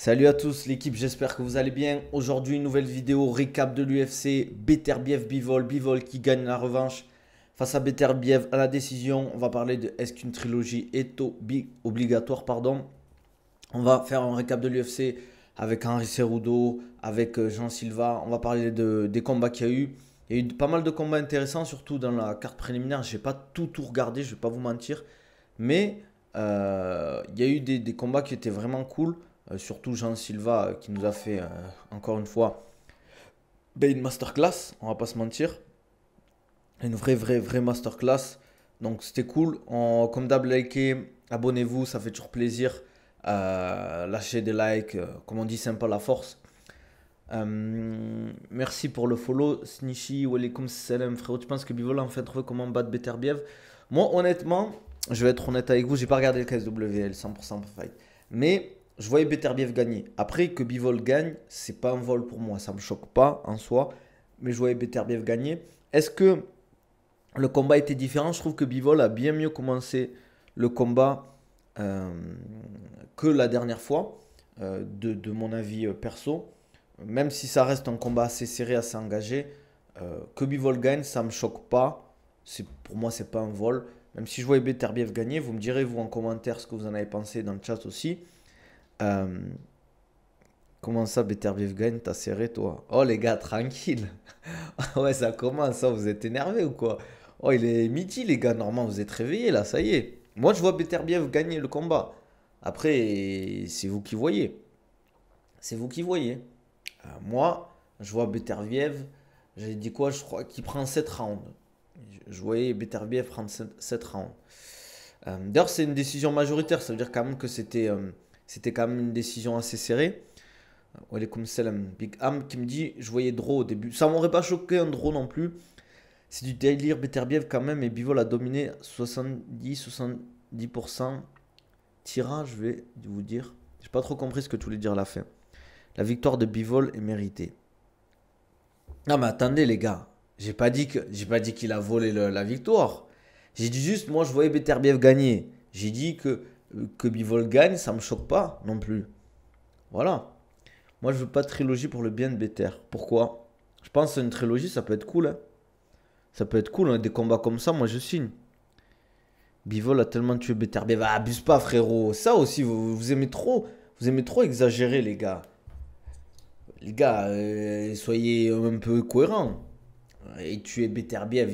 Salut à tous l'équipe, j'espère que vous allez bien. Aujourd'hui, une nouvelle vidéo récap de l'UFC. Beterbiev Bivol, Bivol qui gagne la revanche face à Beterbiev à la décision. On va parler de est-ce qu'une trilogie est obligatoire, pardon. On va faire un récap de l'UFC avec Henry Cerudo, avec Jean Silva. On va parler des combats qu'il y a eu. Il y a eu pas mal de combats intéressants, surtout dans la carte préliminaire. Je n'ai pas tout regardé, je ne vais pas vous mentir. Mais il y a eu des combats qui étaient vraiment cool. Surtout Jean Silva qui nous a fait encore une fois une masterclass, on va pas se mentir. Une vraie masterclass. Donc c'était cool. Comme d'hab, likez, abonnez-vous, ça fait toujours plaisir. Lâchez des likes, comme on dit, sympa la force. Merci pour le follow. Snishi, walaikum salam, frérot. Tu penses que Bivol a enfin trouvé comment battre Beterbiev? Moi, honnêtement, je vais être honnête avec vous, j'ai pas regardé le KSWL 100% fight. Mais je voyais Beterbiev gagner. Après que Bivol gagne, c'est pas un vol pour moi. Ça me choque pas en soi. Mais je voyais Beterbiev gagner. Est-ce que le combat était différent? Je trouve que Bivol a bien mieux commencé le combat euh, que la dernière fois, de mon avis perso. Même si ça reste un combat assez serré, assez engagé, que Bivol gagne, ça me choque pas. Pour moi, c'est pas un vol. Même si je voyais Beterbiev gagner, vous me direz, vous en commentaire, ce que vous en avez pensé dans le chat aussi. Euh, Comment ça, Beterbiev gagne? T'as serré, toi? Oh, les gars, tranquille. Ouais, ça commence, hein, vous êtes énervé ou quoi? Oh, il est midi, les gars. Normalement, vous êtes réveillés, là, ça y est. Moi, je vois Beterbiev gagner le combat. Après, c'est vous qui voyez. C'est vous qui voyez. Moi, je vois Beterbiev. J'ai dit quoi? Je crois qu'il prend 7 rounds. Je voyais Beterbiev prendre 7 rounds. D'ailleurs, c'est une décision majoritaire. Ça veut dire quand même que c'était quand même une décision assez serrée. Walaikum salam. Big Am qui me dit je voyais draw au début. Ça m'aurait pas choqué un draw non plus. C'est du délire Beterbiev quand même. Et Bivol a dominé 70-70%. Tirage, je vais vous dire. J'ai pas trop compris ce que tu voulais dire à la fin. La victoire de Bivol est méritée. Non mais attendez les gars. J'ai pas dit qu'il a volé la victoire. J'ai dit juste moi je voyais Beterbiev gagner. J'ai dit que Bivol gagne, ça me choque pas non plus. Voilà. Moi, je veux pas de trilogie pour le bien de Better. Pourquoi? Je pense qu'une trilogie, ça peut être cool, hein. Ça peut être cool, hein. Des combats comme ça, moi, je signe. Bivol a tellement tué Beterbiev. Ah, abuse pas, frérot. Ça aussi, vous aimez trop. Vous aimez trop exagérer, les gars. Les gars, soyez un peu cohérents. Et tuer Beterbiev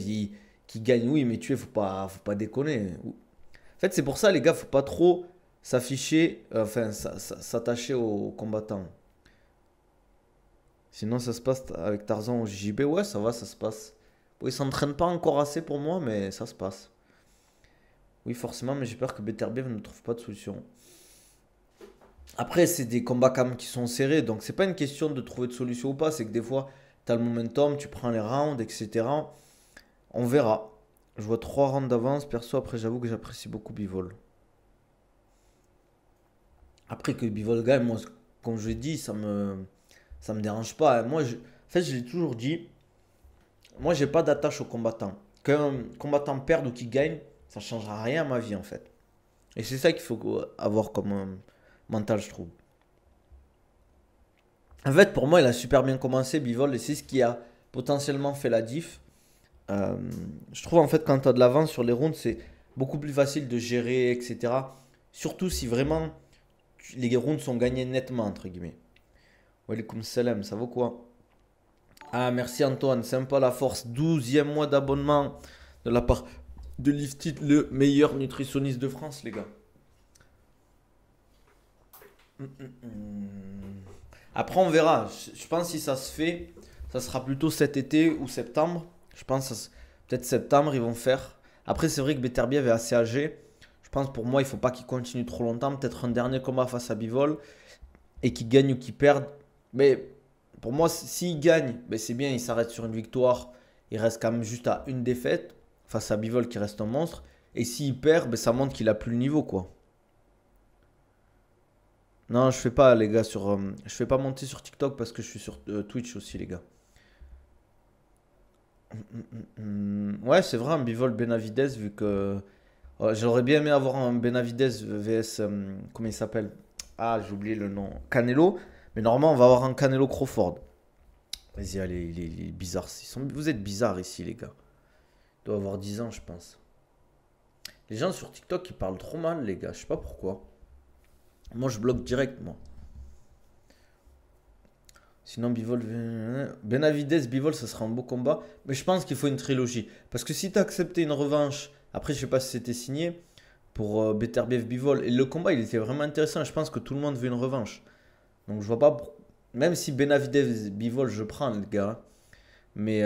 qui gagne, oui, mais tuer, faut pas déconner. En fait, c'est pour ça, les gars, faut pas trop s'afficher, enfin, s'attacher aux combattants. Sinon, ça se passe avec Tarzan au JJB. Ouais, ça va, ça se passe. Bon, il s'entraîne pas encore assez pour moi, mais ça se passe. Oui, forcément, mais j'ai peur que Beterbiev ne trouve pas de solution. Après, c'est des combats quand même qui sont serrés, donc c'est pas une question de trouver de solution ou pas. C'est que des fois, tu as le momentum, tu prends les rounds, etc. On verra. Je vois 3 rounds d'avance. Perso, après, j'avoue que j'apprécie beaucoup Bivol. Après que Bivol gagne, moi, comme je l'ai dit, ça me dérange pas, hein. En fait, je l'ai toujours dit. Moi, j'ai pas d'attache au combattant. Qu'un combattant perde ou qu'il gagne, ça changera rien à ma vie en fait. Et c'est ça qu'il faut avoir comme mental, je trouve. En fait, pour moi, il a super bien commencé, Bivol, et c'est ce qui a potentiellement fait la diff. Euh, je trouve en fait, quand tu as de l'avance sur les rounds, c'est beaucoup plus facile de gérer, etc. Surtout si vraiment les rounds sont gagnés nettement, entre guillemets. Walaikum salam, ça vaut quoi? Ah, merci Antoine, sympa la force. 12e mois d'abonnement de la part de Liftit, le meilleur nutritionniste de France, les gars. Après, on verra. Je pense que si ça se fait, ça sera plutôt cet été ou septembre. Je pense que peut-être septembre, ils vont faire. Après, c'est vrai que Beterbiev est assez âgé. Je pense pour moi, il faut pas qu'il continue trop longtemps. Peut-être un dernier combat face à Bivol et qu'il gagne ou qu'il perde. Mais pour moi, s'il gagne, ben c'est bien, il s'arrête sur une victoire. Il reste quand même juste à une défaite face à Bivol qui reste un monstre. Et s'il perd, ben ça montre qu'il a plus le niveau, quoi. Non, je fais pas, les gars, je fais pas monter sur TikTok parce que je suis sur Twitch aussi, les gars. Ouais, c'est vrai, un bivol Benavides, vu que. Ouais, j'aurais bien aimé avoir un Benavides vs. Comment il s'appelle? Ah, j'ai oublié le nom. Canelo. Mais normalement, on va avoir un Canelo Crawford. Vas-y, allez, il est bizarre. Vous êtes bizarres ici, les gars. Il doit avoir 10 ans, je pense. Les gens sur TikTok, ils parlent trop mal, les gars. Je sais pas pourquoi. Moi, je bloque direct, moi. Sinon, Bivol. Benavides, Bivol, ça sera un beau combat. Mais je pense qu'il faut une trilogie. Parce que si t'as accepté une revanche, après, je sais pas si c'était signé, pour Beterbiev Bivol. Et le combat, il était vraiment intéressant. Je pense que tout le monde veut une revanche. Donc, je vois pas. Même si Benavides Bivol, je prends, les gars. Mais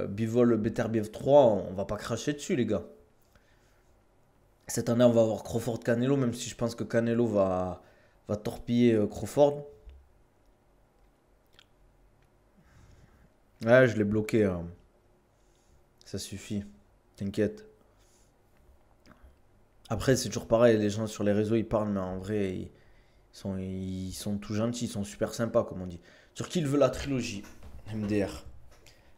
Bivol Beterbiev 3, on va pas cracher dessus, les gars. Cette année, on va avoir Crawford Canelo, même si je pense que Canelo va torpiller Crawford. Ouais, je l'ai bloqué, hein. Ça suffit. T'inquiète. Après, c'est toujours pareil. Les gens sur les réseaux, ils parlent, mais en vrai, ils sont tout gentils. Ils sont super sympas, comme on dit. Sur qui il veut la trilogie MDR.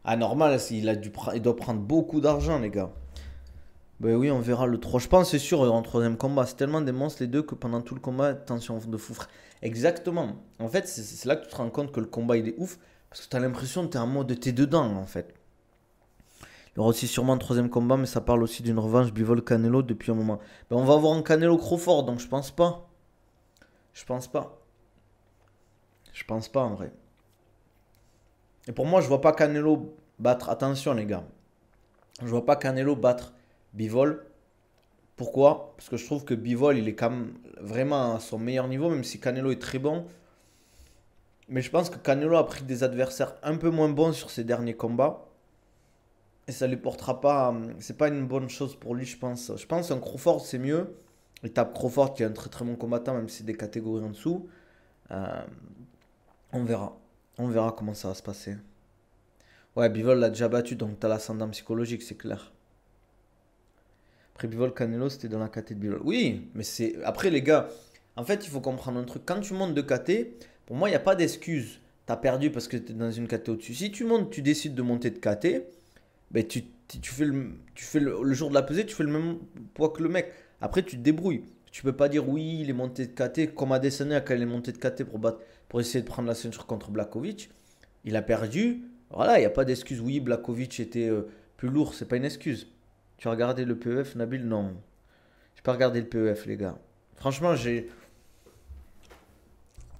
Ah, normal, il doit prendre beaucoup d'argent, les gars. Ben oui, on verra le 3. Je pense, c'est sûr, en troisième combat. C'est tellement des monstres, les deux, que pendant tout le combat, tension de fou, frère. Exactement. En fait, c'est là que tu te rends compte que le combat, il est ouf. Parce que tu as l'impression que tu es en mode, t'es dedans, en fait. Il y aura aussi sûrement un troisième combat, mais ça parle aussi d'une revanche Bivol Canelo depuis un moment. Ben, on va avoir un Canelo Crawford, donc je pense pas. Je pense pas. Je pense pas, en vrai. Et pour moi, je vois pas Canelo battre. Attention, les gars. Je vois pas Canelo battre Bivol. Pourquoi? Parce que je trouve que Bivol, il est quand même vraiment à son meilleur niveau, même si Canelo est très bon. Mais je pense que Canelo a pris des adversaires un peu moins bons sur ses derniers combats. Et ça lui portera pas. C'est pas une bonne chose pour lui, je pense. Je pense qu'un Crawford, c'est mieux. Il tape Crawford, qui est un très très bon combattant, même si c'est des catégories en dessous. Euh, on verra. On verra comment ça va se passer. Ouais, Bivol l'a déjà battu, donc t'as l'ascendant psychologique, c'est clair. Après Bivol Canelo, c'était dans la KT de Bivol. Oui, mais c'est. Après, les gars, en fait, il faut comprendre un truc. Quand tu montes de KT, pour moi, il n'y a pas d'excuse. T'as perdu parce que t'es dans une KT au-dessus. Si tu montes, tu décides de monter de KT, ben tu fais le jour de la pesée, tu fais le même poids que le mec. Après, tu te débrouilles. Tu peux pas dire oui, il est monté de KT, comme Adesanya quand il est monté de KT pour essayer de prendre la ceinture contre Blakovic. Il a perdu. Voilà, il n'y a pas d'excuse. Oui, Blakovic était plus lourd, c'est pas une excuse. Tu as regardé le PEF, Nabil? Non. J'ai pas regardé le PEF, les gars. Franchement, je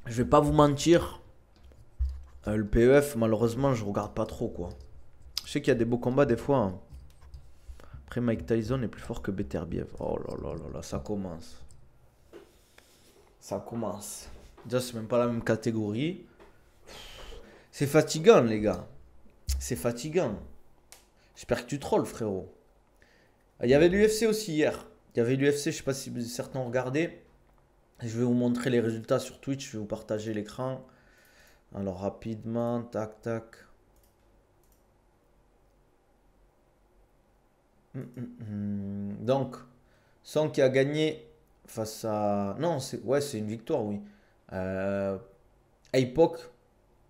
vais pas vous mentir. Le PEF, malheureusement, je regarde pas trop, quoi. Je sais qu'il y a des beaux combats des fois, hein. Après, Mike Tyson est plus fort que Beterbiev. Oh là là là là, ça commence. Ça commence. Déjà, c'est même pas la même catégorie. C'est fatigant, les gars. C'est fatigant. J'espère que tu trolls, frérot. Il y avait l'UFC aussi hier. Il y avait l'UFC, je sais pas si certains ont regardé. Je vais vous montrer les résultats sur Twitch. Je vais vous partager l'écran. Alors, rapidement, tac, tac. Donc, Song qui a gagné face à. Non, c'est une victoire, oui. Euh, Apoc,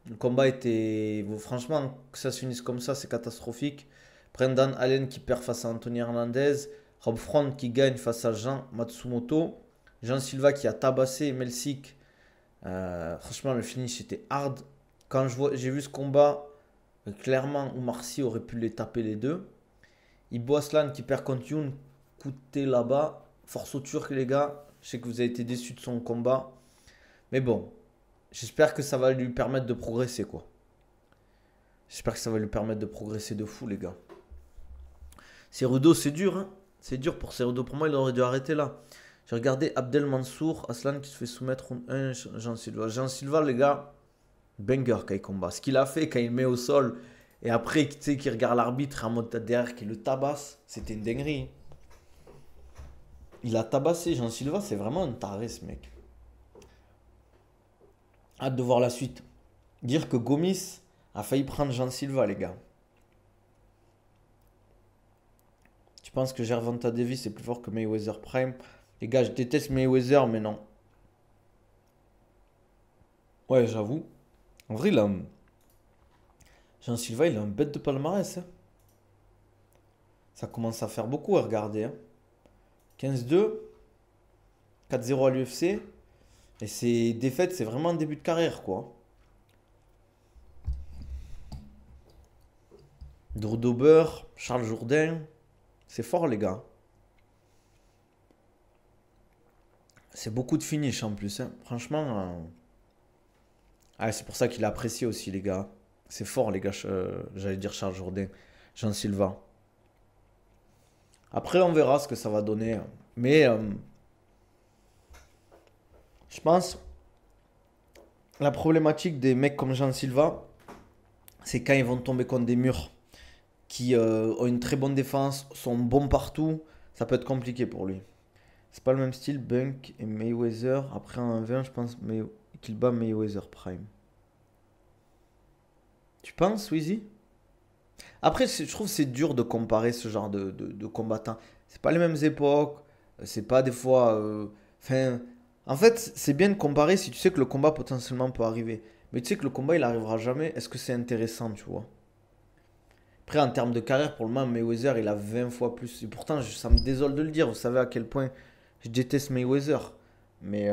le combat était. Franchement, que ça se finisse comme ça, c'est catastrophique. Brendan Allen qui perd face à Anthony Hernandez. Rob Front qui gagne face à Jean Matsumoto. Jean Silva qui a tabassé Melsik. Franchement, le finish était hard. Quand j'ai vu ce combat, clairement, Oumar Sy aurait pu les taper les deux. Ibo Aslan qui perd contre Youn. Coûté là-bas. Force aux Turcs, les gars. Je sais que vous avez été déçus de son combat. Mais bon, j'espère que ça va lui permettre de progresser, quoi. J'espère que ça va lui permettre de progresser de fou, les gars. Cerudo, c'est dur, hein. C'est dur pour Cerudo. Pour moi, il aurait dû arrêter là. J'ai regardé Abdel Mansour, Aslan qui se fait soumettre un Jean Silva. Jean Silva, les gars, banger quand il combat. Ce qu'il a fait quand il met au sol et après, tu sais, qu'il regarde l'arbitre en mode derrière qui le tabasse, c'était une dinguerie. Il a tabassé Jean Silva, c'est vraiment un taré, ce mec. Hâte de voir la suite. Dire que Gomis a failli prendre Jean Silva, les gars. Tu penses que Gervonta Davis est plus fort que Mayweather Prime? Les gars, je déteste Mayweather, mais non. Ouais, j'avoue. En vrai, là, Jean Silva, il a un bête de palmarès, hein. Ça commence à faire beaucoup à regarder, hein. 15-2, 4-0 à l'UFC. Et ces défaites, c'est vraiment un début de carrière, quoi. Drew Dober, Charles Jourdain, c'est fort, les gars. C'est beaucoup de finish en plus, hein. Franchement, ah, c'est pour ça qu'il a apprécié aussi, les gars. C'est fort, les gars. J'allais dire Charles Jourdain, Jean Silva. Après, on verra ce que ça va donner. Mais je pense la problématique des mecs comme Jean Silva, c'est quand ils vont tomber contre des murs qui ont une très bonne défense, sont bons partout, ça peut être compliqué pour lui. C'est pas le même style, Bunk et Mayweather. Après un 20, je pense qu'il bat Mayweather Prime. Tu penses, Weezy? Après, je trouve que c'est dur de comparer ce genre de combattants. C'est pas les mêmes époques, c'est pas des fois. Enfin, en fait, c'est bien de comparer si tu sais que le combat potentiellement peut arriver. Mais tu sais que le combat il arrivera jamais. Est-ce que c'est intéressant, tu vois? Après, en termes de carrière, pour le moment, Mayweather il a 20 fois plus. Et pourtant, ça me désole de le dire. Vous savez à quel point je déteste Mayweather. Mais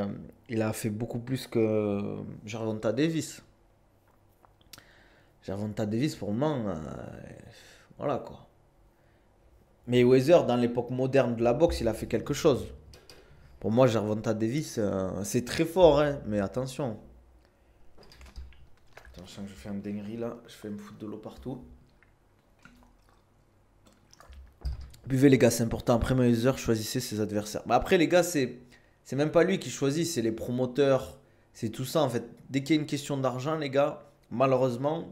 il a fait beaucoup plus que Gervonta Davis. Gervonta Davis, pour le moment, voilà quoi. Mayweather, dans l'époque moderne de la boxe, il a fait quelque chose. Pour moi, Gervonta Davis, c'est très fort, hein, mais attention. Attends, je sens que je fais un dinguerie là. Je fais me foutre de l'eau partout. Buvez les gars, c'est important. Après Mayweather, choisissez ses adversaires. Bah après les gars, c'est même pas lui qui choisit, c'est les promoteurs, c'est tout ça en fait. Dès qu'il y a une question d'argent, les gars, malheureusement,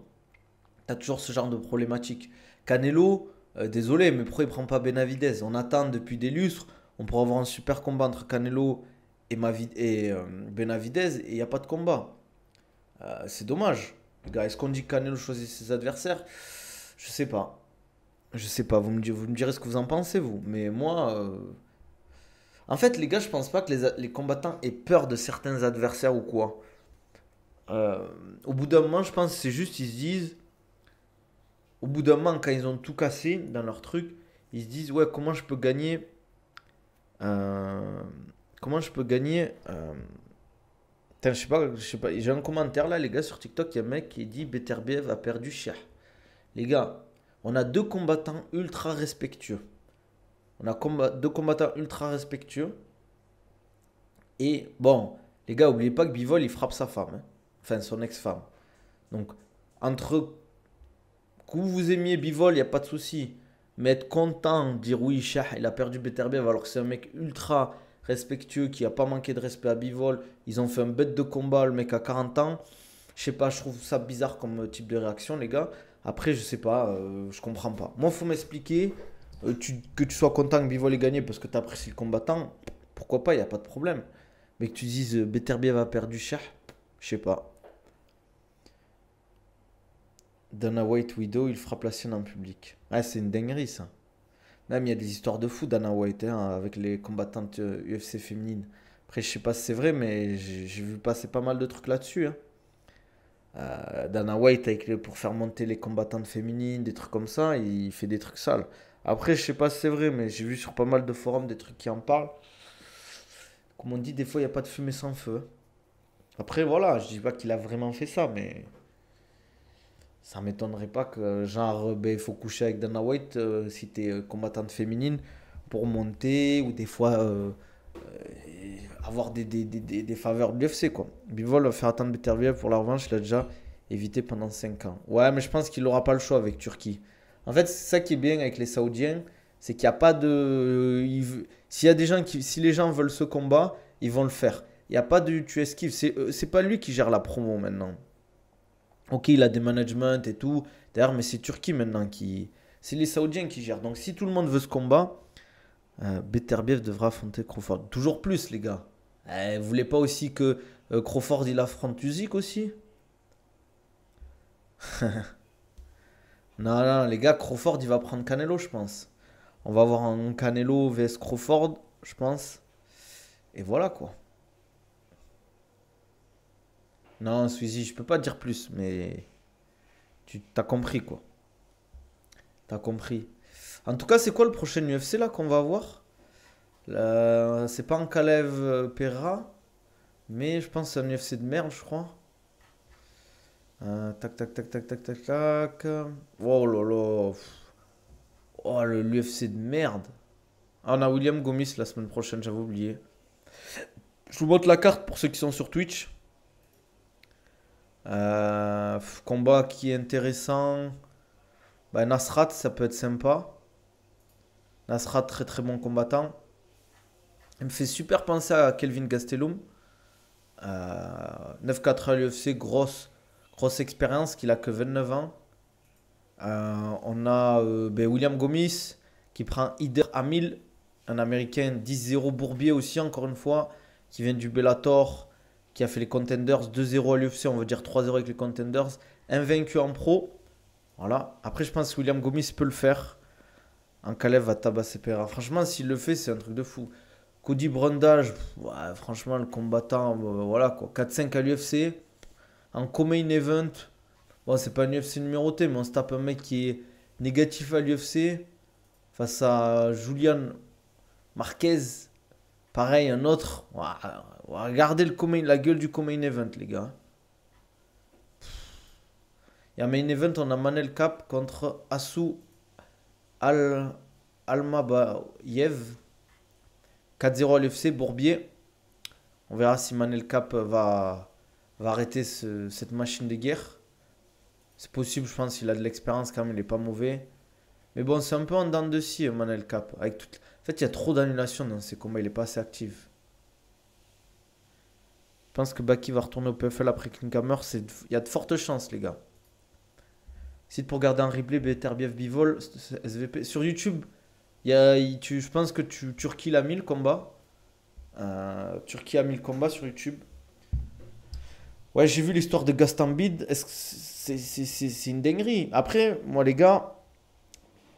t'as toujours ce genre de problématique. Canelo, désolé, mais pourquoi il prend pas Benavidez? On attend depuis des lustres, on pourrait avoir un super combat entre Canelo et Benavidez et il n'y a pas de combat. C'est dommage. Les gars, est-ce qu'on dit que Canelo choisit ses adversaires? Je sais pas. Je sais pas, vous me direz ce que vous en pensez, vous. Mais moi, en fait, les gars, je pense pas que les combattants aient peur de certains adversaires ou quoi. Au bout d'un moment, je pense que c'est juste, ils se disent, au bout d'un moment, quand ils ont tout cassé dans leur truc, ils se disent, ouais, comment je peux gagner euh, comment je peux gagner putain, je sais pas, j'ai un commentaire là, les gars, sur TikTok, il y a un mec qui dit Beterbiev a perdu Cher. Les gars, on a deux combattants ultra respectueux. Deux combattants ultra respectueux. Et bon, les gars, oubliez pas que Bivol, il frappe sa femme, hein. Enfin, son ex-femme. Donc, entre que vous aimiez Bivol, il n'y a pas de souci. Mais être content, dire oui, Shah, il a perdu Beterbiev alors que c'est un mec ultra respectueux qui a pas manqué de respect à Bivol. Ils ont fait un bête de combat, le mec a 40 ans. Je sais pas, je trouve ça bizarre comme type de réaction, les gars. Après, je sais pas, je comprends pas. Moi, faut m'expliquer. Que tu sois content que Bivol ait gagné parce que tu apprécies le combattant, pourquoi pas, il n'y a pas de problème. Mais que tu dises Beterbiev a perdu Shah, je sais pas. Dana White Widow, il frappe la sienne en public. Ah, c'est une dinguerie ça. Même il y a des histoires de fou Dana White hein, avec les combattantes UFC féminines. Après, je sais pas si c'est vrai, mais j'ai vu passer pas mal de trucs là-dessus, hein. Dana White, pour faire monter les combattantes féminines, des trucs comme ça, il fait des trucs sales. Après, je sais pas si c'est vrai, mais j'ai vu sur pas mal de forums des trucs qui en parlent. Comme on dit, des fois, il n'y a pas de fumée sans feu. Après, voilà, je dis pas qu'il a vraiment fait ça, mais ça m'étonnerait pas que, genre, ben, il faut coucher avec Dana White si t'es combattante féminine pour monter ou des fois avoir des faveurs de l'UFC, quoi. Bivol va faire attendre Beterbiev pour la revanche, il a déjà évité pendant 5 ans. Ouais, mais je pense qu'il n'aura pas le choix avec Turquie. En fait, c'est ça qui est bien avec les Saoudiens, c'est qu'il n'y a pas de. S'il y a des gens qui. Si les gens veulent ce combat, ils vont le faire. Il n'y a pas de tu esquives. C'est pas lui qui gère la promo maintenant. Ok, il a des managements et tout. D'ailleurs, mais c'est Turquie maintenant qui. C'est les Saoudiens qui gèrent. Donc si tout le monde veut ce combat, Beterbiev devra affronter Crawford. Toujours plus, les gars. Vous voulez pas aussi que Crawford il affronte Usyk aussi? Non, non, les gars, Crawford il va prendre Canelo, je pense. On va avoir un Canelo vs Crawford, je pense. Et voilà quoi. Non, Sweezy, je peux pas dire plus, mais tu t'as compris quoi. T'as compris. En tout cas, c'est quoi le prochain UFC là qu'on va avoir? C'est pas un Kalev Pereira, Mais je pense que c'est un UFC de merde, je crois. Tac, tac, tac, tac, tac, tac, tac. Oh là là. Oh, l'UFC de merde. Ah, on a William Gomis la semaine prochaine, j'avais oublié. Je vous montre la carte pour ceux qui sont sur Twitch. Combat qui est intéressant. Bah, Nasrat, ça peut être sympa. Nasrat, très très bon combattant. Il me fait super penser à Kelvin Gastelum. 9-4 à l'UFC, grosse expérience, qu'il a que 29 ans. On a William Gomis qui prend Ider Hamil, un américain 10-0 Bourbier aussi, encore une fois, qui vient du Bellator, qui a fait les Contenders 2-0 à l'UFC, on va dire 3-0 avec les Contenders, invaincu en pro. Voilà. Après, je pense que William Gomis peut le faire. Ankalev va tabasser Pereira. Franchement, s'il le fait, c'est un truc de fou. Cody Brundage, ouais, franchement, le combattant, voilà quoi. 4-5 à l'UFC. En co-main event, bon, c'est pas un UFC numéroté, mais on se tape un mec qui est négatif à l'UFC face à Julian Marquez. Pareil, un autre. Ouah, regardez la gueule du co-main event, les gars. Et en main event, on a Manel Cap contre Asu Almabayev. 4-0 à l'UFC, Bourbier. On verra si Manel Cap va arrêter cette machine de guerre. C'est possible, je pense qu'il a de l'expérience quand même, il n'est pas mauvais. Mais bon, c'est un peu en dents de scie, Manel Cap. En fait, il y a trop d'annulations dans ces combats, il n'est pas assez actif. Je pense que Baki va retourner au PFL après Klinkhammer. Il y a de fortes chances, les gars. Site pour regarder un replay, Beterbiev Bivol, SVP. Sur YouTube, je pense que Turquie a 1000 combats. Turquie a 1000 combats sur YouTube. Ouais, j'ai vu l'histoire de Gastambide. Est-ce que c'est une dinguerie? Après, moi, les gars,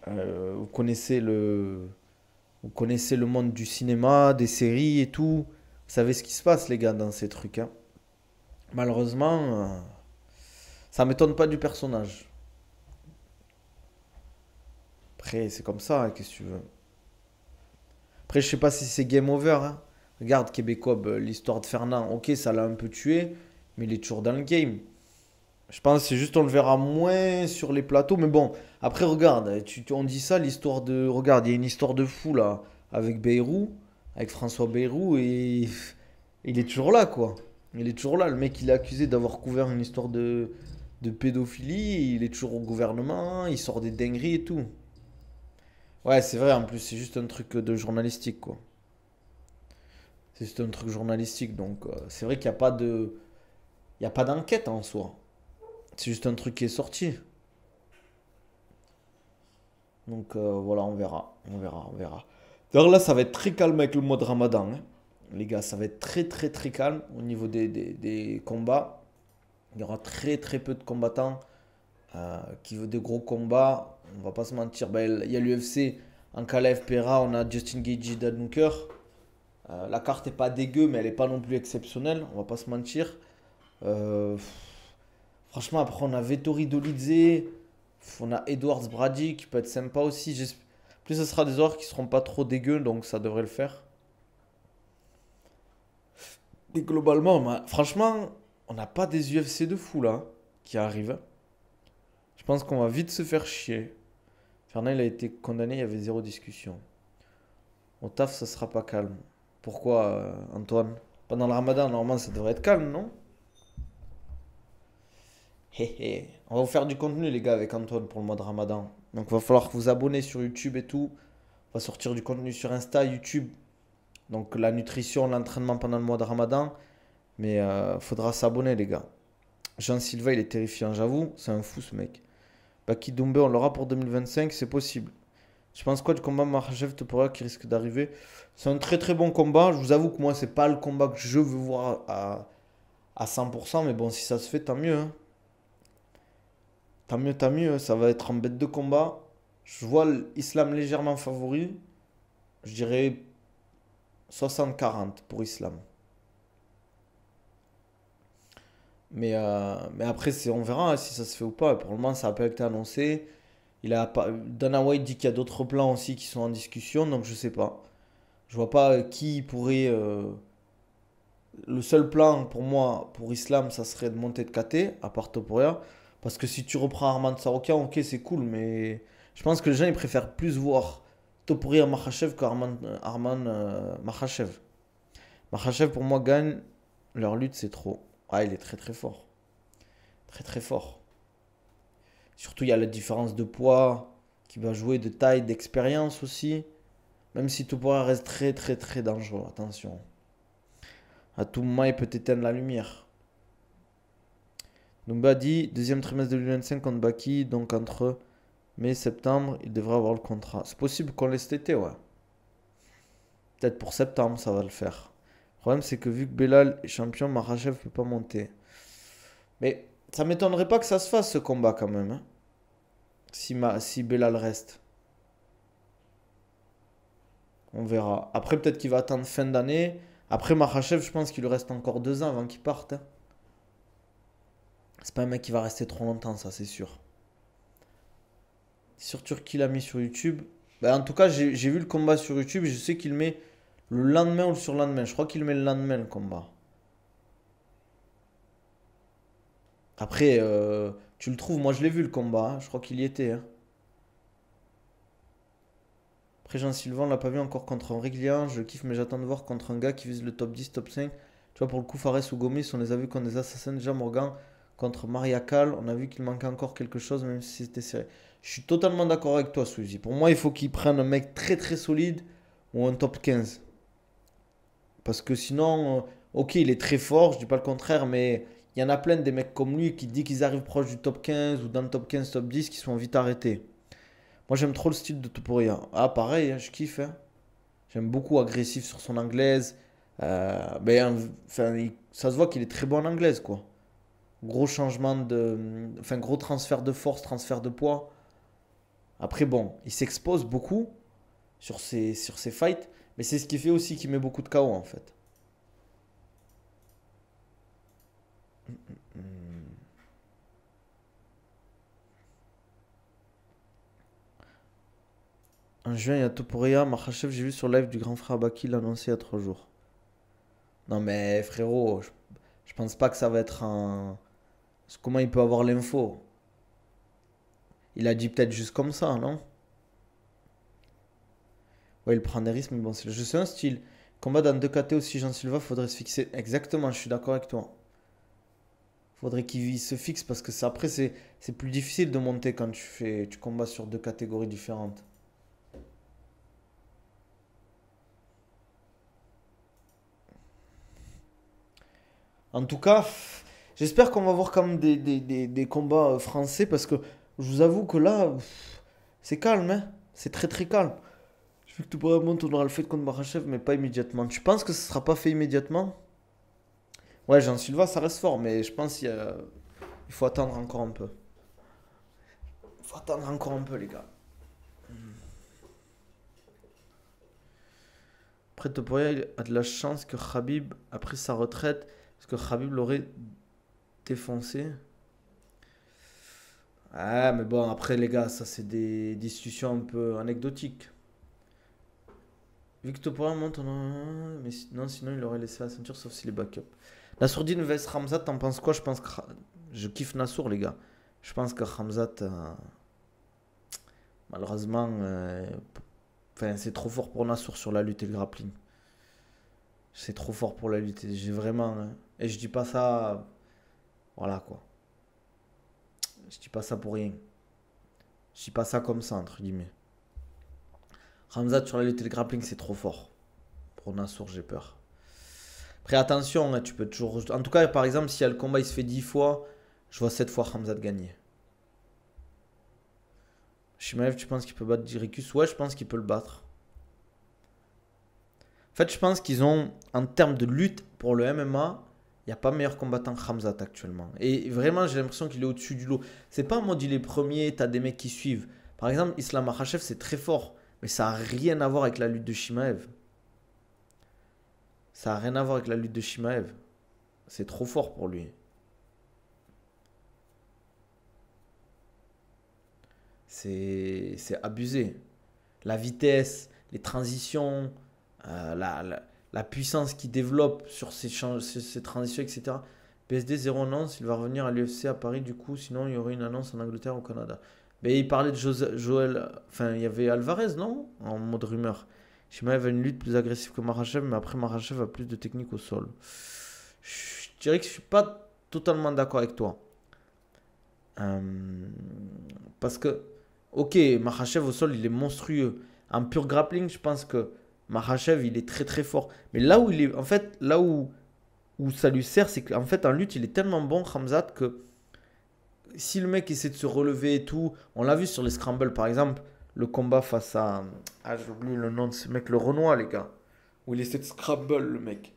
vous connaissez le monde du cinéma, des séries et tout. Vous savez ce qui se passe, les gars, dans ces trucs, hein. Malheureusement, ça m'étonne pas du personnage. Après, c'est comme ça, hein, qu'est-ce que tu veux. Après, je sais pas si c'est game over, hein. Regarde, Québécois, l'histoire de Fernand, ok, ça l'a un peu tué, mais il est toujours dans le game. Je pense que c'est juste on le verra moins sur les plateaux. Mais bon, après, regarde, on dit ça, l'histoire de. Regarde, il y a une histoire de fou là, avec Bayrou, avec François Bayrou, et il est toujours là, quoi. Il est toujours là. Le mec, il est accusé d'avoir couvert une histoire de pédophilie. Il est toujours au gouvernement, il sort des dingueries et tout. Ouais, c'est vrai, en plus, c'est juste un truc de journalistique, quoi. C'est juste un truc journalistique, donc c'est vrai qu'il n'y a pas de. Il n'y a pas d'enquête en soi. C'est juste un truc qui est sorti. Donc voilà, on verra. On verra, on verra. D'ailleurs là, ça va être très calme avec le mois de Ramadan, hein. Les gars, ça va être très très très calme au niveau des combats. Il y aura très très peu de combattants qui veulent des gros combats. On va pas se mentir. Ben, il y a l'UFC, Ankalaev, Pereira, on a Justin Gaethje, Dunker. La carte est pas dégueu, mais elle est pas non plus exceptionnelle. On va pas se mentir. Euh, Franchement, après, on a Vettori Dolidze, on a Edwards Brady qui peut être sympa aussi. Plus ce sera des horaires qui seront pas trop dégueux, donc ça devrait le faire. Et globalement, franchement, on n'a pas des UFC de fou là qui arrivent. Je pense qu'on va vite se faire chier. Fernand, il a été condamné, il y avait zéro discussion. Au taf, ça sera pas calme. Pourquoi, Antoine? Pendant le ramadan, normalement, ça devrait être calme, non? Hé hé. On va vous faire du contenu, les gars, avec Antoine pour le mois de Ramadan. Donc, il va falloir vous abonner sur YouTube et tout. On va sortir du contenu sur Insta, YouTube. Donc, la nutrition, l'entraînement pendant le mois de Ramadan. Mais faudra s'abonner, les gars. Jean Silva, il est terrifiant, j'avoue. C'est un fou, ce mec. Baki Doumbé, on l'aura pour 2025, c'est possible. Je pense quoi du combat Marjev Topuria qui risque d'arriver? C'est un très très bon combat. Je vous avoue que moi, c'est pas le combat que je veux voir à 100%. Mais bon, si ça se fait, tant mieux, hein. Tant mieux, ça va être en bête de combat. Je vois l'Islam légèrement favori. Je dirais 60-40 pour Islam. Mais après, on verra, hein, si ça se fait ou pas. Pour le moment, ça n'a pas été annoncé. Dana White dit qu'il y a d'autres plans aussi qui sont en discussion, donc je sais pas. Je vois pas qui pourrait Le seul plan pour moi, pour Islam, ça serait de monter de KT, à part Topuria. Parce que si tu reprends Arman Saroukian, ok, c'est cool, mais je pense que les gens ils préfèrent plus voir Topuria Makhachev qu'Arman Makhachev. Makhachev pour moi gagne, leur lutte c'est trop. Ah, il est très très fort. Très très fort. Surtout il y a la différence de poids qui va jouer, de taille, d'expérience aussi. Même si Topuria reste très très très dangereux, attention. À tout moment il peut éteindre la lumière. Numba dit deuxième trimestre 2025 contre Baki, donc entre mai et septembre, il devrait avoir le contrat. C'est possible qu'on laisse cet été, ouais. Peut-être pour septembre, ça va le faire. Le problème, c'est que vu que Belal est champion, Makhachev ne peut pas monter. Mais ça m'étonnerait pas que ça se fasse ce combat quand même, hein, si Belal reste. On verra. Après, peut-être qu'il va attendre fin d'année. Après, Makhachev, je pense qu'il lui reste encore 2 ans avant qu'il parte, hein. C'est pas un mec qui va rester trop longtemps, ça, c'est sûr. C'est sur Turquie l'a mis sur YouTube. Bah, en tout cas, j'ai vu le combat sur YouTube. Je sais qu'il met le lendemain ou le surlendemain. Je crois qu'il met le lendemain le combat. Après, tu le trouves. Moi, je l'ai vu le combat, hein. Je crois qu'il y était, hein. Après, Jean-Sylvain, on l'a pas vu encore contre un Riglian. Je kiffe, mais j'attends de voir contre un gars qui vise le top 10, top 5. Tu vois, pour le coup, Fares ou Gomis, on les a vus comme des assassins. Déjà, Morgan contre Maria Cal, on a vu qu'il manquait encore quelque chose, même si c'était serré. Je suis totalement d'accord avec toi, Suzy. Pour moi, il faut qu'il prenne un mec très très solide ou un top 15. Parce que sinon, ok, il est très fort, je dis pas le contraire, mais il y en a plein des mecs comme lui qui disent qu'ils arrivent proche du top 15 ou dans le top 15, top 10 qui sont vite arrêtés. Moi, j'aime trop le style de Topuria. Ah, pareil, hein, je kiffe, hein. J'aime beaucoup agressif sur son anglaise. Mais enfin, ça se voit qu'il est très bon en anglaise, quoi. Gros changement de. Enfin, gros transfert de force, transfert de poids. Après, bon, il s'expose beaucoup sur ses fights. Mais c'est ce qui fait aussi qu'il met beaucoup de KO, en fait. En juin, il y a Topuria. Makhachev, j'ai vu sur live du grand frère Baki l'annoncer il y a 3 jours. Non, mais frérot, je pense pas que ça va être un. Comment il peut avoir l'info? Il a dit peut-être juste comme ça, non? Ouais, il prend des risques, mais bon, c'est le jeu, c'est un style. Combat dans 2 KT aussi, Jean Silva, faudrait se fixer. Exactement, je suis d'accord avec toi. Faudrait qu'il se fixe parce que après, c'est plus difficile de monter quand tu combats sur 2 catégories différentes. En tout cas, j'espère qu'on va voir quand même des combats français parce que je vous avoue que là, c'est calme, hein. C'est très très calme. Je veux que tout monde on aura le fait contre Makhachev, mais pas immédiatement. Tu penses que ce sera pas fait immédiatement? Ouais, Jean Silva, ça reste fort, mais je pense il faut attendre encore un peu. Il faut attendre encore un peu, les gars. Après, Topuria il a de la chance que Khabib a pris sa retraite parce que Khabib l'aurait défoncé. Ah, mais bon, après, les gars, ça, c'est des discussions un peu anecdotiques. Vu que Topuria monte, mais non, sinon, il aurait laissé la ceinture, sauf s'il est backup. Nassourdine vs Ramzat, t'en penses quoi? Je pense que. Je kiffe Nassour, les gars. Je pense que Ramzat, malheureusement, enfin, c'est trop fort pour Nassour sur la lutte et le grappling. C'est trop fort pour la lutte. J'ai vraiment, hein. Et je dis pas ça. Voilà, quoi. Je dis pas ça pour rien. Je dis pas ça comme ça, entre guillemets. Ramzat sur la lutte et le grappling, c'est trop fort. Pour Nassour, j'ai peur. Après, attention, hein, tu peux toujours. En tout cas, par exemple, si le combat il se fait 10 fois, je vois 7 fois Ramzat gagner. Shimaev, tu penses qu'il peut battre Jirikus? Ouais, je pense qu'il peut le battre. En fait, je pense qu'ils ont, en termes de lutte pour le MMA, il n'y a pas meilleur combattant que Khamzat actuellement. Et vraiment, j'ai l'impression qu'il est au-dessus du lot. C'est pas en mode il est premier, t'as des mecs qui suivent. Par exemple, Islam Makhachev, c'est très fort. Mais ça n'a rien à voir avec la lutte de Shimaev. Ça n'a rien à voir avec la lutte de Shimaev. C'est trop fort pour lui. C'est abusé. La vitesse, les transitions, la la puissance qu'il développe sur ses transitions, etc. PSD 0 annonce, il va revenir à l'UFC à Paris du coup, sinon il y aurait une annonce en Angleterre ou au Canada. Mais il parlait de Joël, enfin il y avait Alvarez, non? En mode rumeur. Chimaev a une lutte plus agressive que Makhachev, mais après Makhachev a plus de technique au sol. Je dirais que je suis pas totalement d'accord avec toi. Euh, Parce que, ok, Makhachev au sol, il est monstrueux. En pur grappling, je pense que Makhachev, il est très très fort. Mais là où il est, en fait, là où ça lui sert, c'est qu'en fait, en lutte, il est tellement bon, Khamzat, que si le mec essaie de se relever et tout, on l'a vu sur les scrambles par exemple, le combat face à. Ah, j'ai oublié le nom de ce mec, le Renoir, les gars. Où il essaie de scramble, le mec.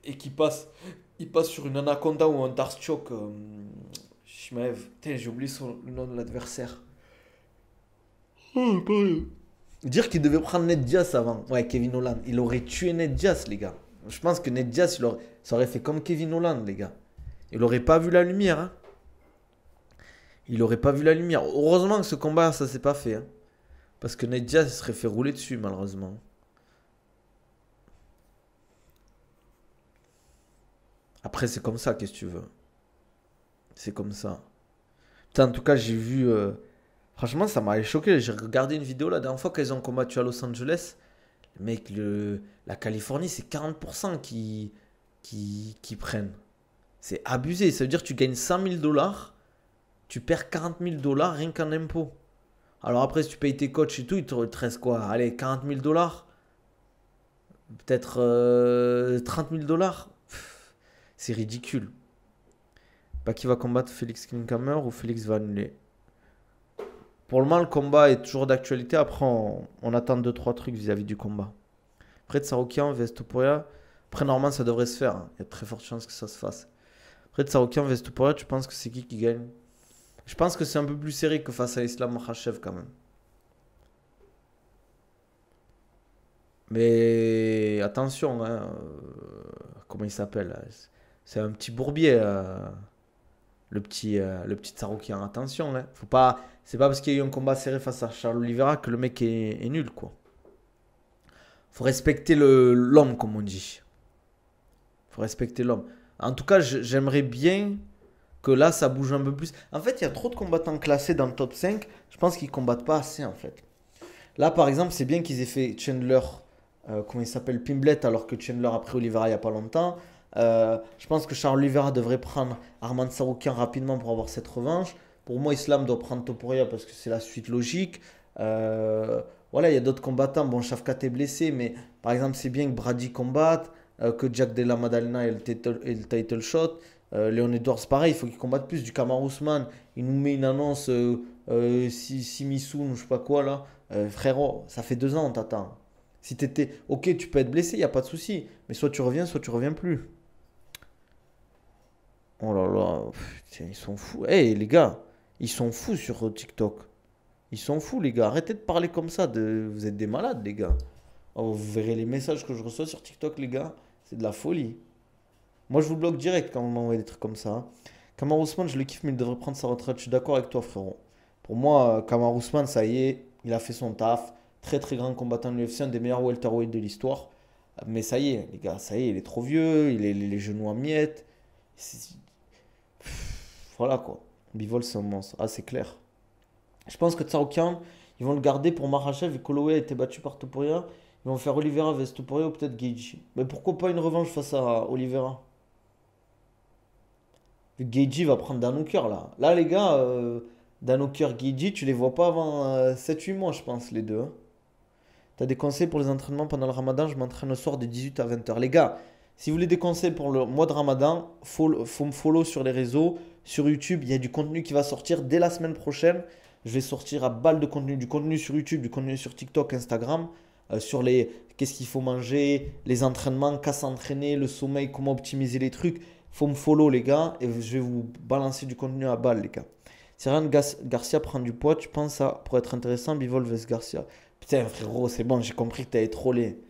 Et qui passe. Il passe sur une anaconda ou un Dark-Choke. Shimaev. Putain, j'ai oublié le nom de l'adversaire. Oh, pareil. Dire qu'il devait prendre Ned Diaz avant. Ouais, Kevin Holland. Il aurait tué Ned Diaz, les gars. Je pense que Ned Diaz, ça aurait fait comme Kevin Holland, les gars. Il aurait pas vu la lumière, hein. Il aurait pas vu la lumière. Heureusement que ce combat, ça s'est pas fait, hein. Parce que Ned Diaz serait fait rouler dessus, malheureusement. Après, c'est comme ça, qu'est-ce que tu veux. C'est comme ça. Putain, en tout cas, j'ai vu. Franchement, ça m'avait choqué. J'ai regardé une vidéo la dernière fois qu'ils ont combattu à Los Angeles. Mec, la Californie, c'est 40% qui prennent. C'est abusé. Ça veut dire que tu gagnes 100 000 dollars, tu perds 40 000 dollars rien qu'en impôts. Alors après, si tu payes tes coachs et tout, il te reste quoi? Allez, 40 000 dollars? Peut-être 30 000 dollars? C'est ridicule. Pas qui va combattre Félix Klinkhammer ou Félix va annuler. Pour le moment, le combat est toujours d'actualité. Après, on attend 2-3 trucs vis-à-vis du combat. Après, Tsaroukian vs Topuria. Après, normalement, ça devrait se faire, hein. Il y a de très fortes chances que ça se fasse. Après, Tsaroukian vs Topuria, tu penses que c'est qui gagne? Je pense que c'est un peu plus serré que face à Islam Makhachev quand même. Mais attention, hein, comment il s'appelle? C'est un petit bourbier, le petit Tsaroukian. Attention, hein. Faut pas, c'est pas parce qu'il y a eu un combat serré face à Charles Oliveira que le mec est nul, quoi. Faut respecter l'homme, comme on dit. Faut respecter l'homme. En tout cas, j'aimerais bien que là, ça bouge un peu plus. En fait, il y a trop de combattants classés dans le top 5. Je pense qu'ils combattent pas assez, en fait. Là, par exemple, c'est bien qu'ils aient fait Chandler, comment il s'appelle, Pimblet, alors que Chandler a pris Oliveira il y a pas longtemps. Je pense que Charles Oliveira devrait prendre Arman Tsarukyan rapidement pour avoir cette revanche. Pour moi, Islam doit prendre Topuria parce que c'est la suite logique. Voilà, il y a d'autres combattants. Bon, Shafkat est blessé, mais par exemple, c'est bien que Brady combatte, que Jack Della Maddalena ait le title shot. Léon Edwards, pareil, il faut qu'il combatte plus. Du Kamaru Usman, il nous met une annonce Simisoun ou je sais pas quoi là. Frérot, ça fait 2 ans, on t'attend. Si t'étais. Ok, tu peux être blessé, il n'y a pas de souci. Mais soit tu reviens plus. Oh là là, putain, ils sont fous. Eh les gars, ils sont fous sur TikTok. Ils sont fous, les gars. Arrêtez de parler comme ça. Vous êtes des malades, les gars. Oh, vous verrez les messages que je reçois sur TikTok, les gars. C'est de la folie. Moi, je vous bloque direct quand vous m'envoyez des trucs comme ça, hein. Kamar Ousmane, je le kiffe, mais il devrait prendre sa retraite. Je suis d'accord avec toi, frérot. Pour moi, Kamar Ousmane, ça y est, il a fait son taf. Très, très grand combattant de l'UFC, un des meilleurs welterweight de l'histoire. Mais ça y est, les gars, ça y est, il est trop vieux, il est les genoux en miettes. Voilà quoi. Bivol, c'est un monstre. Ah, c'est clair. Je pense que Tsaroukian, ils vont le garder pour Makhachev et Holloway a été battu par Topuria. Ils vont faire Oliveira vs Topuria ou peut-être Gaethje. Mais pourquoi pas une revanche face à Oliveira? Vu que Gaethje va prendre Dan Hooker là. Là, les gars, Dan Hooker, Gaethje, tu les vois pas avant 7-8 mois, je pense, les deux, hein. T'as des conseils pour les entraînements pendant le ramadan? Je m'entraîne le soir de 18 à 20 heures. Les gars, si vous voulez des conseils pour le mois de ramadan, faut me follow sur les réseaux, sur YouTube. Il y a du contenu qui va sortir dès la semaine prochaine. Je vais sortir à balle de contenu, du contenu sur YouTube, du contenu sur TikTok, Instagram, sur les qu'est-ce qu'il faut manger, les entraînements, qu'à s'entraîner, le sommeil, comment optimiser les trucs. Faut me follow, les gars, et je vais vous balancer du contenu à balle, les gars. Si Ryan Garcia prend du poids, tu penses ça pourrait être intéressant, Bivol vs Garcia? Putain, frérot, c'est bon, j'ai compris que t'avais trollé.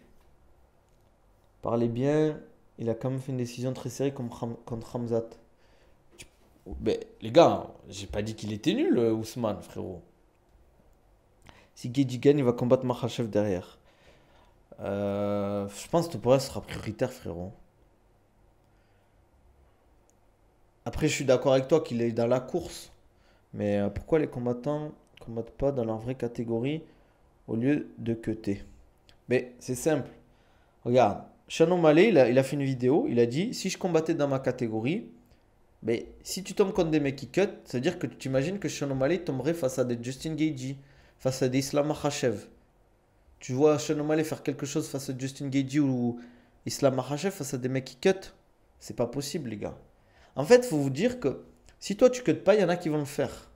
Parlez bien, il a quand même fait une décision très serrée contre Hamzat. Ben, les gars, j'ai pas dit qu'il était nul, Ousmane, frérot. Si Gaethje gagne, il va combattre Makhachev derrière. Je pense que Topuria sera prioritaire, frérot. Après, je suis d'accord avec toi qu'il est dans la course. Mais pourquoi les combattants combattent pas dans leur vraie catégorie au lieu de cutter? Mais c'est simple. Regarde, Sean O'Malley, il a fait une vidéo. Il a dit, si je combattais dans ma catégorie, mais si tu tombes contre des mecs qui cut, ça veut dire que tu t'imagines que Sean O'Malley tomberait face à des Justin Gaethje, face à des Islam Makhachev. Tu vois Sean O'Malley faire quelque chose face à Justin Gaethje ou Islam Makhachev face à des mecs qui cut? C'est pas possible, les gars. En fait, il faut vous dire que si toi tu cut pas, il y en a qui vont le faire.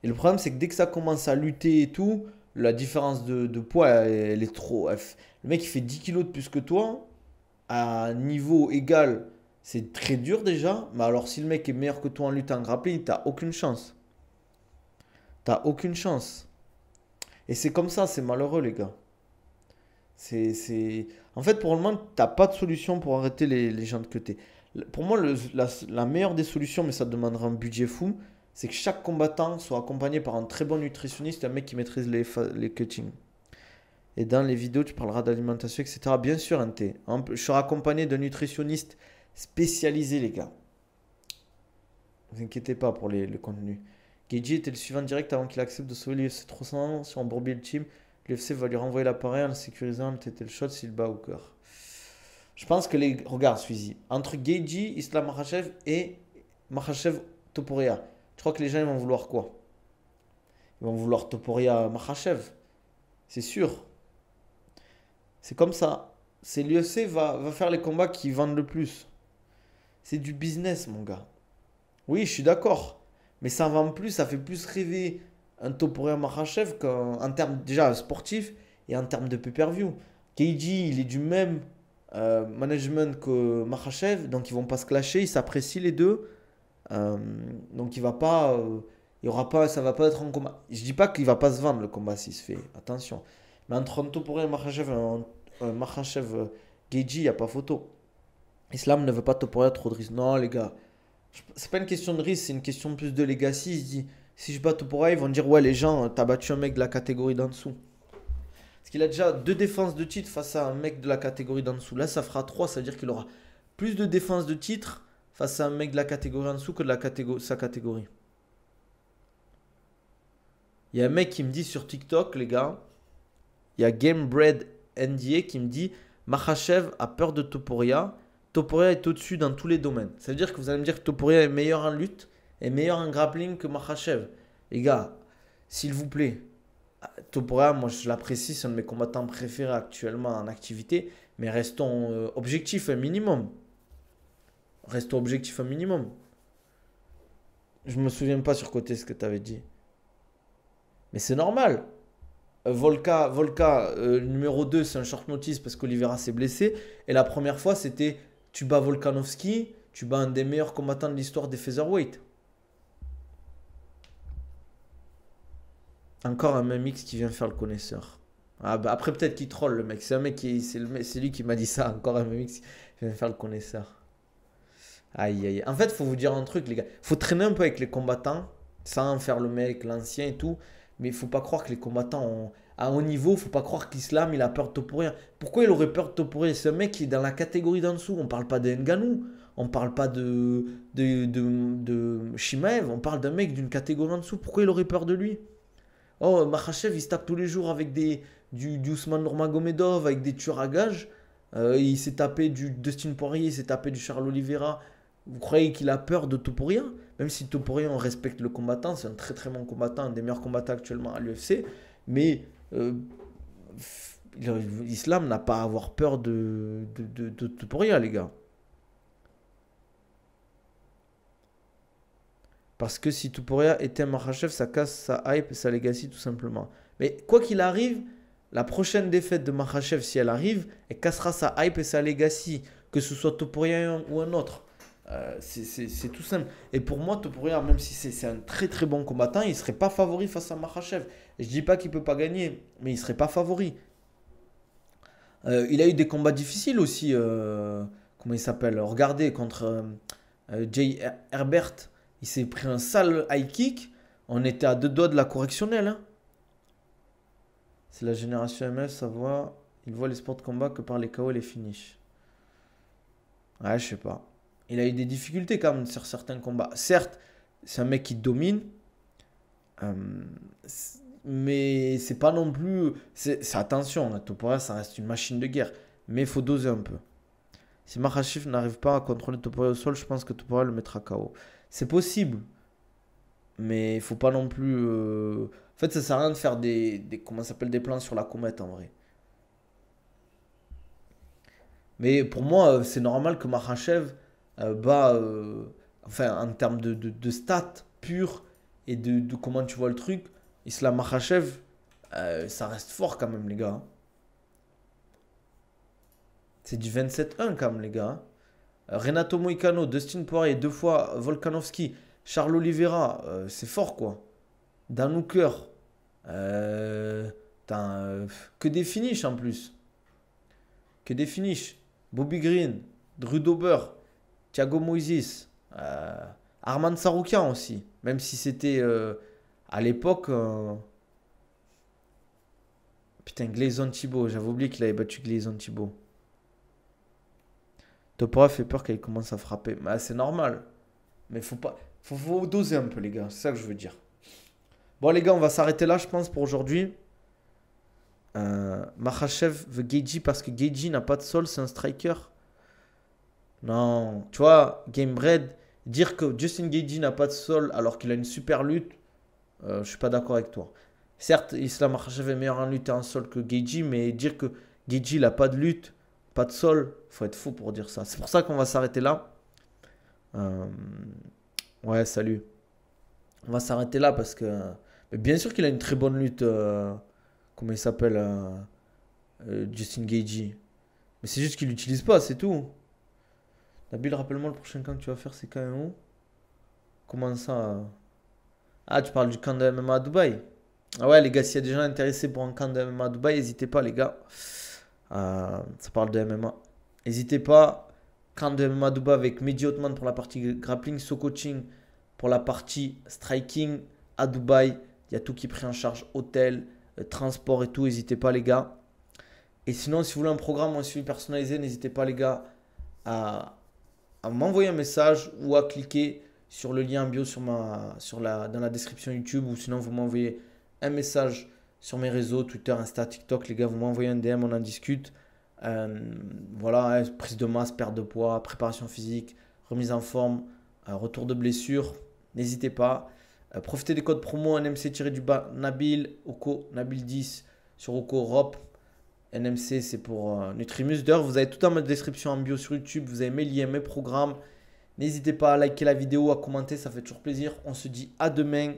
Et le problème, c'est que dès que ça commence à lutter et tout, la différence de poids, elle est trop. Le mec, il fait 10 kilos de plus que toi, à un niveau égal, c'est très dur déjà. Mais alors, si le mec est meilleur que toi en lutte en grappling, t'as aucune chance. T'as aucune chance. Et c'est comme ça, c'est malheureux, les gars. En fait, pour le moment, t'as pas de solution pour arrêter les gens de côté. Pour moi, la meilleure des solutions, mais ça demandera un budget fou, c'est que chaque combattant soit accompagné par un très bon nutritionniste, un mec qui maîtrise les cuttings. Et dans les vidéos, tu parleras d'alimentation, etc. Bien sûr, je serai accompagné d'un nutritionniste spécialisé, les gars. Ne vous inquiétez pas pour le contenu. Gaethje était le suivant direct avant qu'il accepte de sauver l'UFC 300 sur un bourbier team. L'UFC va lui renvoyer l'appareil en le sécurisant le title shot s'il bat au cœur. Je pense que les. Regarde, Squeezie. Entre Gaethje, Islam Makhachev et Makhachev Topuria, je crois que les gens ils vont vouloir quoi? Ils vont vouloir Topuria Makhachev. C'est sûr. C'est comme ça. C'est l'UFC va faire les combats qui vendent le plus. C'est du business, mon gars. Oui, je suis d'accord. Mais ça vend plus, ça fait plus rêver un Topuria Makhachev qu'en termes déjà sportifs et en termes de pay-per-view. Gaethje, il est du même management que Makhachev, donc ils vont pas se clasher, ils s'apprécient les deux. Donc il va pas, il y aura pas, ça va pas être un combat. Je dis pas qu'il va pas se vendre le combat s'il se fait, attention. Mais entre un Topuria Makhachev et un Makhachev Gaethje, il n'y a pas photo. Islam ne veut pas Topuria trop de risques. Non les gars, c'est pas une question de risque, c'est une question plus de legacy. Il se dit, si je bats Topuria, ils vont dire ouais les gens, t'as battu un mec de la catégorie d'en dessous. Parce qu'il a déjà 2 défenses de titre face à un mec de la catégorie d'en dessous. Là, ça fera 3, ça veut dire qu'il aura plus de défenses de titre face à un mec de la catégorie en dessous que de sa catégorie. Il y a un mec qui me dit sur TikTok, les gars, il y a GameBread NDA qui me dit Makhachev a peur de Topuria. Topuria est au-dessus dans tous les domaines. Ça veut dire que vous allez me dire que Topuria est meilleur en lutte et meilleur en grappling que Makhachev. Les gars, s'il vous plaît, Topuria, moi je l'apprécie, c'est un de mes combattants préférés actuellement en activité, mais restons objectifs un minimum. Restons objectifs un minimum. Je me souviens pas sur côté ce que tu avais dit. Mais c'est normal. Volka numéro 2, c'est un short notice parce qu'Olivera s'est blessé. Et la première fois, c'était tu bats Volkanovski, tu bats un des meilleurs combattants de l'histoire des featherweight. Encore un MMX qui vient faire le connaisseur. Ah bah après, peut-être qu'il troll le mec. C'est un mec c'est lui qui m'a dit ça. Encore un MMX qui vient faire le connaisseur. Aïe aïe. En fait, faut vous dire un truc, les gars. Faut traîner un peu avec les combattants sans faire le mec, l'ancien et tout. Mais il faut pas croire que les combattants à haut niveau, faut pas croire qu'Islam il a peur de Topuria. Pourquoi il aurait peur de Topuria? C'est un mec qui est dans la catégorie d'en dessous. On parle pas de Ngannou, on parle pas de Shimaev, on parle d'un mec d'une catégorie en dessous. Pourquoi il aurait peur de lui? Oh, Makhachev il se tape tous les jours avec du Ousmane Nurmagomedov, avec des tueurs à gages. Il s'est tapé du Dustin Poirier, il s'est tapé du Charles Oliveira. Vous croyez qu'il a peur de Topuria? Même si Topuria, on respecte le combattant, c'est un très très bon combattant, un des meilleurs combattants actuellement à l'UFC. Mais l'islam n'a pas à avoir peur de Topuria, les gars. Parce que si Topuria était un Makhachev, ça casse sa hype et sa legacy tout simplement. Mais quoi qu'il arrive, la prochaine défaite de Makhachev, si elle arrive, elle cassera sa hype et sa legacy, que ce soit Topuria ou un autre. C'est tout simple. Et pour moi, Topuria, même si c'est un très très bon combattant, il ne serait pas favori face à Makhachev. Je ne dis pas qu'il ne peut pas gagner, mais il ne serait pas favori. Il a eu des combats difficiles aussi. Comment il s'appelle? Regardez, contre Jay Herbert, il s'est pris un sale high kick. On était à 2 doigts de la correctionnelle. Hein. C'est la génération MF, il voit les sports de combat que par les KO et les finishes. Ouais, je sais pas. Il a eu des difficultés quand même sur certains combats. Certes, c'est un mec qui domine, euh, mais c'est pas non plus. Attention, hein, Topuria, ça reste une machine de guerre. Mais il faut doser un peu. Si Makhachev n'arrive pas à contrôler Topuria au sol, je pense que Topuria le mettra KO. C'est possible, mais il faut pas non plus. En fait, ça sert à rien de faire comment ça s'appelle, des plans sur la comète en vrai. Mais pour moi, c'est normal que Makhachev bat, enfin, en termes de stats purs et de comment tu vois le truc, Islam Makhachev, ça reste fort quand même, les gars, hein. C'est du 27-1 quand même, les gars, hein. Renato Moicano, Dustin Poirier, deux fois Volkanovski, Charles Oliveira, c'est fort quoi. Dan Hooker, euh, que des finishes en plus. Que des finishes. Bobby Green, Drew Dober, Thiago Moises, Arman Saroukian aussi. Même si c'était à l'époque. Putain, Gleison Thibault. J'avais oublié qu'il avait battu Gleison Thibault. Topuria fait peur qu'elle commence à frapper. Bah, c'est normal. Mais faut pas. Faut doser un peu, les gars. C'est ça que je veux dire. Bon, les gars, on va s'arrêter là, je pense, pour aujourd'hui. Makhachev veut Geji parce que Geji n'a pas de sol, c'est un striker. Non, tu vois, Gamebred, dire que Justin Geji n'a pas de sol alors qu'il a une super lutte, je suis pas d'accord avec toi. Certes, Islam Makhachev est meilleur en lutte et en sol que Geji, mais dire que Geji n'a pas de lutte, pas de sol, faut être fou pour dire ça. C'est pour ça qu'on va s'arrêter là. Euh, ouais, salut. On va s'arrêter là parce que, mais bien sûr qu'il a une très bonne lutte. Comment il s'appelle, Justin Gaethje. Mais c'est juste qu'il l'utilise pas, c'est tout. Nabil, rappelle-moi le prochain camp que tu vas faire, c'est quand même où? Comment ça? Ah, tu parles du camp de MMA à Dubaï. Ah ouais, les gars, s'il y a des gens intéressés pour un camp de MMA à Dubaï, n'hésitez pas, les gars. Ça parle de MMA. N'hésitez pas. Camp de MMA à Dubaï avec Mehdi Othman pour la partie grappling, so coaching pour la partie striking à Dubaï. Il y a tout qui est pris en charge, hôtel, transport et tout. N'hésitez pas, les gars. Et sinon, si vous voulez un programme ou un suivi personnalisé, n'hésitez pas, les gars, à m'envoyer un message ou à cliquer sur le lien en bio dans la description YouTube, ou sinon vous m'envoyez un message sur mes réseaux, Twitter, Insta, TikTok. Les gars, vous m'envoyez un DM, on en discute. Voilà, hein, prise de masse, perte de poids, préparation physique, remise en forme, retour de blessure. N'hésitez pas. Profitez des codes promo NMC-du-bas Nabil, Oko, Nabil 10 sur Oko Europe. NMC, c'est pour Nutrimus. D'ailleurs, vous avez tout dans ma description en bio sur YouTube. Vous avez mes liens, mes programmes. N'hésitez pas à liker la vidéo, à commenter, ça fait toujours plaisir. On se dit à demain.